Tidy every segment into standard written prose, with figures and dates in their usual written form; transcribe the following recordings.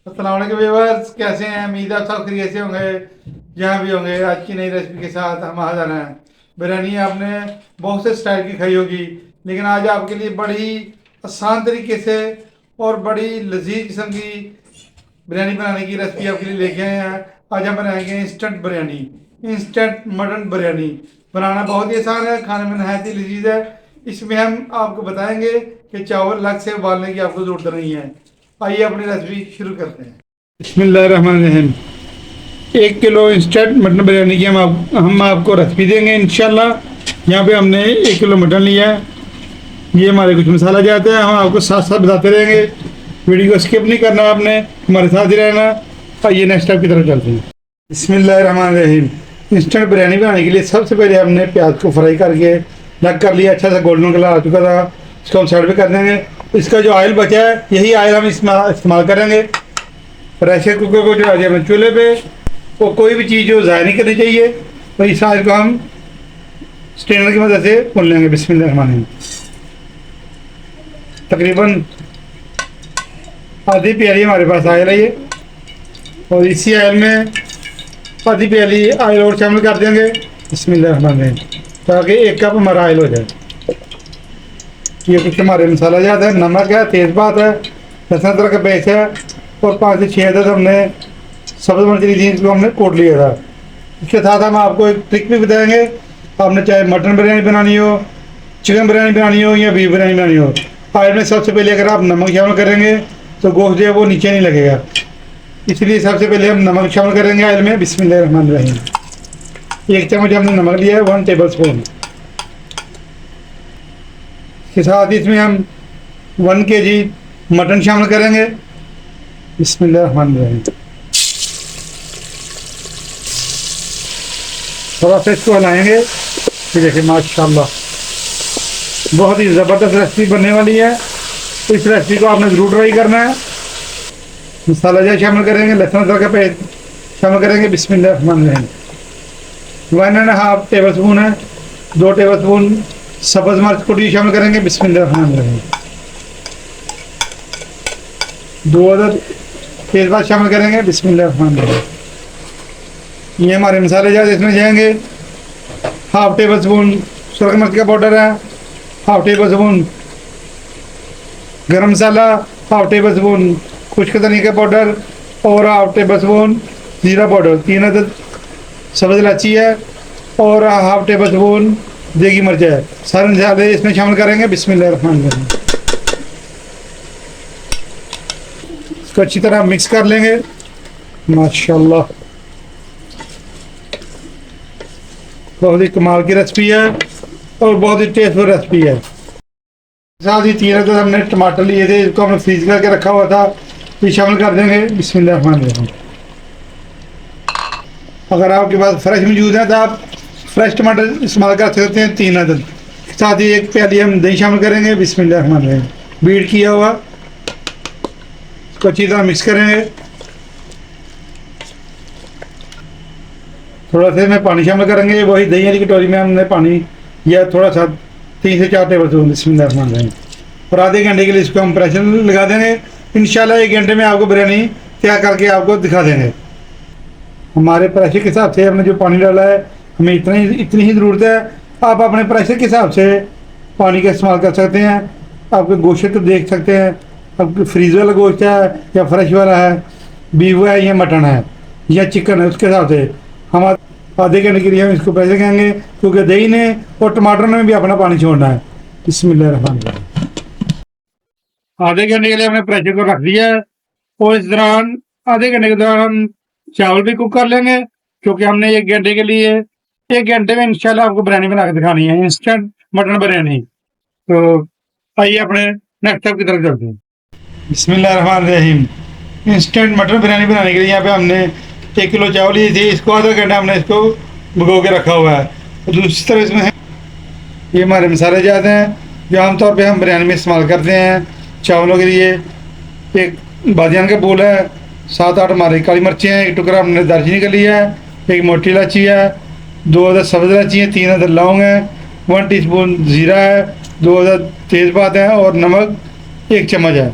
अस्सलाम वालेकुम व्यूअर्स, कैसे हैं? उम्मीद है आप सब खैरियत से होंगे जहाँ भी होंगे। आज की नई रेसिपी के साथ हम हाजिर हैं। बिरयानी आपने बहुत से स्टाइल की खाई होगी, लेकिन आज आपके लिए बड़ी आसान तरीके से और बड़ी लजीज किस्म की बिरयानी बनाने की रेसिपी आपके लिए लेके आए हैं। आज हम बनाएंगे instant biryani, instant mutton biryani. बनाना बहुत ही आसान है, खाने में नहायत ही लजीज है। इसमें हम आपको बताएंगे कि चावल अलग से उबालने की आपको ज़रूरत नहीं है। आइए अपनी रेसिपी शुरू करते हैं। बिस्मिल्लाहिर्रहमानिर्रहीम। 1 किलो इंस्टेंट मटन बिरयानी की हम आपको रेसिपी देंगे इंशाल्लाह। यहाँ पे हमने 1 किलो मटन लिया है। ये हमारे कुछ मसाला जाते हैं, हम आपको साथ साथ बताते रहेंगे। वीडियो को स्किप नहीं करना, आपने हमारे साथ ही रहना। आइए नेक्स्ट स्टेप की तरफ चलते हैं। बिस्मिल्लाहिर्रहमानिर्रहीम। इंस्टेंट बिरयानी बनाने के लिए सबसे पहले हमने प्याज को फ्राई करके लग कर लिया, अच्छा सा गोल्डन कलर आ चुका था। इसको हम साइड पे कर देंगे। इसका जो ऑयल बचा है यही ऑयल हम इस्तेमाल करेंगे। प्रेशर कुकर को जो है चूल्हे पे, वो कोई भी चीज़ जो ज़ाया नहीं करनी चाहिए, तो इस ऑयल को हम स्ट्रेनर की मदद से भून लेंगे। बिस्मिल्लाहिर्रहमानिर्रहीम। तकरीबन आधी प्याली हमारे पास ऑयल है ये, और इसी ऑयल में आधी प्याली ऑयल और शामिल कर देंगे। बिस्मिल्लाहिर्रहमानिर्रहीम, ताकि 1 कप हमारा ऑयल हो जाए। ये कुछ हमारे मसाला जाता है, नमक है, तेज़पात है, लहसुन अदरक का पेस्ट है, और 5 से 6 अदद हमने सब्ज़ मिर्च ली थी, इसको हमने कोट लिया था। इसके साथ हम आपको एक ट्रिक भी बताएंगे। आपने चाहे मटन बिरयानी बनानी हो, चिकन बिरयानी बनानी हो या बीफ बिरयानी बनानी हो, ऑयल में सबसे पहले अगर आप नमक शामिल करेंगे तो गोश्त जो है वो नीचे नहीं लगेगा। इसलिए सबसे पहले हम नमक शामिल करेंगे ऑयल में। बिस्मिल्लाहिर्रहमानिर्रहीम। 1 चम्मच हमने नमक लिया है, 1 टेबल स्पून के साथ इसमें हम 1 kg मटन शामिल करेंगे। बिस्मिल्लाहिर्रहमानिर्रहीम। थोड़ा सा इसको हिलाएंगे। ये देखिए माशाल्लाह बहुत ही ज़बरदस्त रेसिपी बनने वाली है। तो इस रेसिपी को आपने ज़रूर ट्राई करना है। मसाला जो शामिल करेंगे, लहसुन अदरक का पेस्ट शामिल करेंगे। बिस्मिल्लाहिर्रहमानिर्रहीम। 1.5 टेबल स्पून है, 2 टेबल स्पून सब्ज़ मिर्च कुटी शामिल करेंगे। बिस्मिल्लाहिर्रहमानिर्रहीम। 2 अदद तेज़पात शामिल करेंगे। बिस्मिल्लाहिर्रहमानिर्रहीम। ये हमारे मसाले ज़्यादा इसमें जाएंगे। 1/2 टेबल स्पून सुरख मिर्च का पाउडर है, 1/2 टेबल स्पून गरम मसाला, 1/2 टेबल स्पून खुश्क धनिया का पाउडर, और 1/2 टेबल स्पून जीरा पाउडर, 3 अदद सब्ज़ इलायची है, और 1/2 टेबल स्पून देगी मिर्च है। सारे मसाले इसमें शामिल करेंगे। बिस्मिल्लाहिर्रहमानिर्रहीम। इसको अच्छी तरह मिक्स कर लेंगे। माशाल्लाह बहुत ही कमाल की रेसिपी है और बहुत ही टेस्टफुल रेसिपी है। साथ ही 3 अदद हमने टमाटर लिए थे, इसको हमने फ्रीज करके रखा हुआ था, ये शामिल कर देंगे। बिस्मिल्लाहिर्रहमानिर्रहीम। अगर आपके पास फ्रेश मौजूद है तो आप फ्रेश टमाटर इस्तेमाल कर सकते हैं, 3 अदद। साथ ही 1 प्याली हम दही शामिल करेंगे। बिस्मिल्लाहिर्रहमानिर्रहीम। बीट किया हुआ, इसको अच्छी तरह मिक्स करेंगे। थोड़ा सा इसमें पानी शामिल करेंगे, वही दही वाली कटोरी में हमने पानी या थोड़ा सा 3 से 4 टेबल स्पून। बिस्मिल्लाहिर्रहमानिर्रहीम। और आधे घंटे के लिए इसको हम प्रेशर लगा देंगे। इंशाल्लाह 1 घंटे में आपको बिरयानी तैयार करके आपको दिखा देंगे। हमारे प्रेशर के हिसाब से हमने जो पानी डाला है, हमें इतनी ही ज़रूरत है। आप अपने प्रेशर के हिसाब से पानी का इस्तेमाल कर सकते हैं। आपके गोश्त को देख सकते हैं, आपके फ्रीज वाला गोश्त है या फ्रेश वाला है, बीफ है या मटन है या चिकन है, उसके हिसाब से हम आधे घंटे के लिए हम इसको प्रेशर करेंगे, क्योंकि दही ने और टमाटर ने भी अपना पानी छोड़ना है। बिस्मिल्लाहिर्रहमानिर्रहीम। आधे घंटे के लिए हमने प्रेशर को रख दिया है, और इस दौरान आधे घंटे के दौरान हम चावल भी कुक कर लेंगे, क्योंकि हमने 1 घंटे के लिए 1 घंटे में इंशाल्लाह आपको बिरयानी बना के दिखानी है, इंस्टेंट मटन बिरयानी। तो आइए अपने नेक्स्ट स्टेप की तरफ चलते हैं। बिस्मिल्लाहिर्रहमानिर्रहीम। इंस्टेंट मटन बिरयानी बनाने के लिए यहाँ पे हमने 1 किलो चावल लिए थे, इसको आधा घंटा हमने इसको भिगो के रखा हुआ है। और दूसरी तरफ इसमें ये हमारे मसाले जाते हैं जो आमतौर पे हम बिरयानी में इस्तेमाल करते हैं चावलों के लिए। एक बादियान का फूल है, 7-8 हमारी काली मिर्चें हैं, 1 टुकड़ा हमने दालचीनी का लिया है, 1 मोटी इलायची है, 2 अदद सब्ज़ इलायची है, 3 अदद लौंग है, 1 टीस्पून ज़ीरा है, 2 अदद तेज़पात है, और नमक 1 चम्मच है।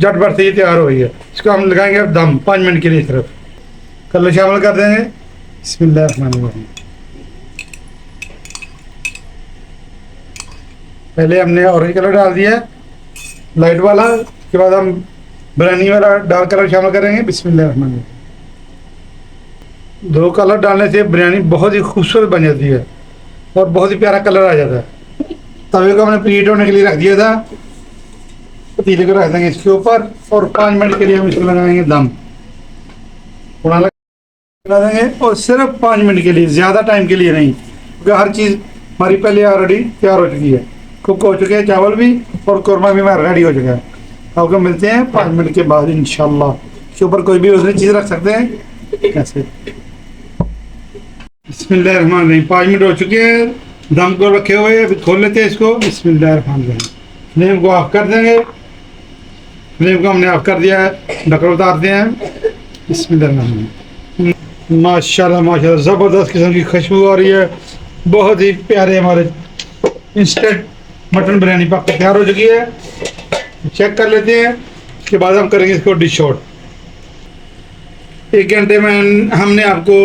झटपट से ये तैयार हो गई है। इसको हम लगाएंगे अब दम 5 मिनट के लिए सिर्फ। कलर शामिल कर देंगे। बिस्मिल्लाहिर्रहमानिर्रहीम। पहले हमने ऑरेंज कलर डाल दिया है, लाइट वाला। उसके बाद हम बिरयानी वाला डार्क कलर शामिल करेंगे। बिस्मिल्लाहिर्रहमानिर्रहीम। 2 कलर डालने से बिरयानी बहुत ही खूबसूरत बन जाती है और बहुत ही प्यारा कलर आ जाता है। तवे को हमने प्रीहीट होने के लिए रख दिया था, पतीले को रख देंगे इसके ऊपर और 5 मिनट के लिए हम इसको लगाएंगे दम। थोड़ा लगा देंगे और सिर्फ 5 मिनट के लिए, ज़्यादा टाइम के लिए नहीं, क्योंकि हर चीज़ हमारी पहले ऑलरेडी तैयार हो चुकी है। कुक हो चुके हैं चावल भी और कौरमा भी हमारा रेडी हो चुका है। आपको मिलते हैं 5 मिनट के बाद इंशाल्लाह। इसके ऊपर कोई भी दूसरी चीज़ रख सकते हैं ऐसे। बिस्मिल्लाहिर्रहमानिर्रहीम। 5 मिनट हो चुके हैं दम को रखे हुए। अभी खोल लेते हैं इसको। बिस्मिल्लाहिर्रहमानिर्रहीम। फ्लेम को ऑफ कर देंगे। फ्लेम को हमने ऑफ कर दिया है, ढक्कन उतारते हैं। बिस्मिल्लाहिर्रहमानिर्रहीम। माशाल्लाह माशाल्लाह ज़बरदस्त किस्म की खुशबू आ रही है। बहुत ही प्यारे हमारे इंस्टेंट मटन बिरयानी पक के तैयार हो चुकी है। चेक कर लेते हैं। उसके बाद हम करेंगे इसको डिश आउट। 1 घंटे में हमने आपको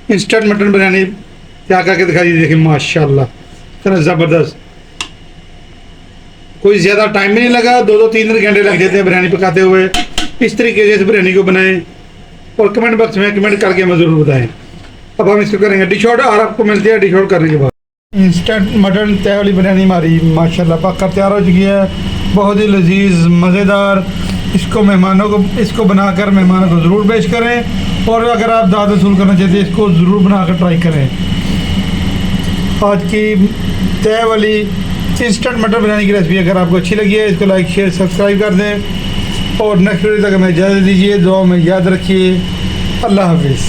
इंस्टेंट मटन बिरयानी तैयार करके दिखा दी। देखिए माशाल्लाह इतना ज़बरदस्त, कोई ज़्यादा टाइम भी नहीं लगा। 2-2 3 घंटे लग जाते हैं बिरयानी पकाते हुए। इस तरीके से इस बिरयानी को बनाएं और कमेंट बॉक्स में कमेंट करके हमें ज़रूर बताएं। अब हम इसको करेंगे डिश आउट और आपको मिलती है डिश आउट करने के बाद। इंस्टेंट मटन तय वाली बिरयानी हमारी माशाल्लाह पक कर तैयार हो चुकी है। बहुत ही लजीज मज़ेदार। इसको बनाकर मेहमानों को ज़रूर पेश करें और अगर आप दावत वसूल करना चाहते हैं इसको ज़रूर बनाकर ट्राई करें। आज की तय वाली इंस्टेंट मटन बिरयानी की रेसिपी अगर आपको अच्छी लगी है इसको लाइक शेयर सब्सक्राइब कर दें और नेक्स्ट वीडियो तक हमें इजाज़त दीजिए। दुआ में याद रखिए। अल्लाह हाफिज़।